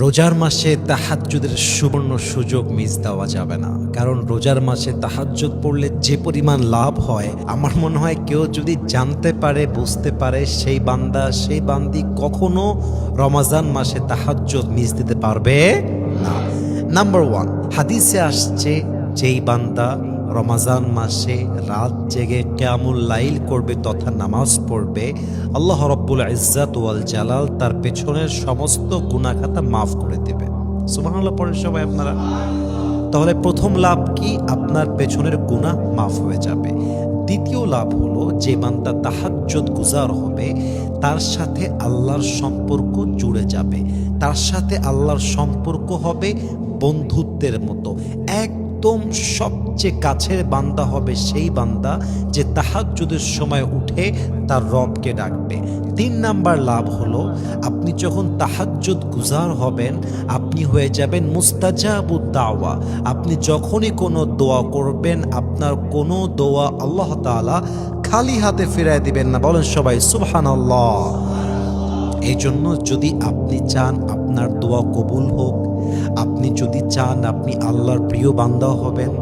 রোজার মাসে তাহাজ্জুদের সুবর্ণ সুযোগ মিস দেওয়া যাবে না, কারণ রোজার মাসে তাহাজ্জুদ পড়লে যে পরিমাণ লাভ হয়, আমার মনে হয় কেউ যদি জানতে পারে, বুঝতে পারে, সেই বান্দা সেই বান্দি কখনো রমাজান মাসে তাহাজ্জুদ মিস দিতে পারবে না। নাম্বার 1, হাদিসে আসছে যেই বান্দা রমাজান মাসে রাত জেগে কিয়ামুল লাইল করবে তথা নামাজ পড়বে, আল্লাহ রাব্বুল ইজ্জাত ওয়াল জালাল তার পেছনের সমস্ত গুনাহ খাতা মাফ করে দেবে। সুবহানাল্লাহ পড়েন সবাই আপনারা। তাহলে প্রথম লাভ কি? আপনার পেছনের গুনাহ মাফ হয়ে যাবে। দ্বিতীয় লাভ হলো, যে বান্দা তাহাজ্জুদ গুজার হবে তার সাথে আল্লাহর সম্পর্ক জুড়ে যাবে, তার সাথে আল্লাহর সম্পর্ক হবে বন্ধুত্বের মতো। একদম সবচেয়ে কাছের বান্দা হবে সেই বান্দা যে তাহাজ্জুদের সময় উঠে তার রবকে ডাকবে। 3 নাম্বার লাভ হলো, আপনি যখন তাহাজ্জুদ গুজার হবেন আপনি হয়ে যাবেন মুস্তাজাবুদ দাওয়া। আপনি যখনই কোনো দোয়া করবেন, আপনার কোনো দোয়া আল্লাহ তাআলা খালি হাতে ফিরায় দিবেন না। বলেন সবাই সুবহানাল্লাহ। এই জন্য যদি আপনি চান আপনার দোয়া কবুল হোক, আপনি যদি চান আপনি আল্লাহর প্রিয় বান্দা হবেন,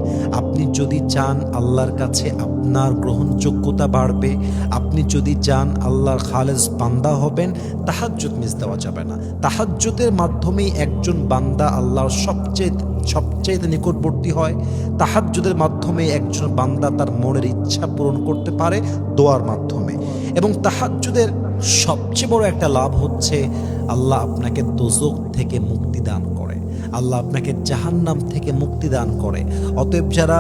আপনি যদি চান আল্লাহর কাছে আপনার গ্রহণযোগ্যতা বাড়বে, আপনি যদি চান আল্লাহর খালেস বান্দা হবেন, তাহাজ্জুদ মিস দেওয়া যাবে না। তাহাজ্জুদের মাধ্যমেই একজন বান্দা আল্লাহর সবচেয়ে নিকটবর্তী হয়। তাহাজ্জুদের মাধ্যমে একজন বান্দা তার মনের ইচ্ছা পূরণ করতে পারে দোয়ার মাধ্যমে। এবং তাহাজ্জুদের সবচেয়ে বড় একটা লাভ হচ্ছে, আল্লাহ আপনাকে দোজখ থেকে মুক্তি দান করে, আল্লাহ আপনাকে জাহান্নাম থেকে মুক্তি দান করে। অতএব যারা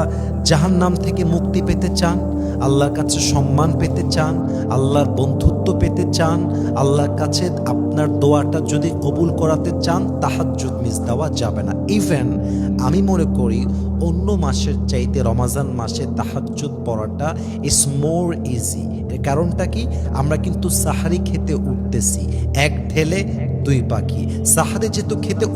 জাহান্নাম থেকে মুক্তি পেতে চান, আল্লাহর কাছে সম্মান পেতে চান, আল্লাহর বন্ধুত্ব পেতে চান, আল্লাহর কাছে আপনার দোয়াটা যদি কবুল করাতে চান, তাহাজ্জুদ মিস দেওয়া যাবে না। ইভেন আমি মনে করি অন্য মাসের চাইতে রমাজান মাসে তাহাজ্জুদ পড়াটা ইজ মোর ইজি। এর কারণটা কি? আমরা কিন্তু সাহারি খেতে উঠতেছি, এক ঢেলে দুই পাখি। সাহারি যেহেতু খেতে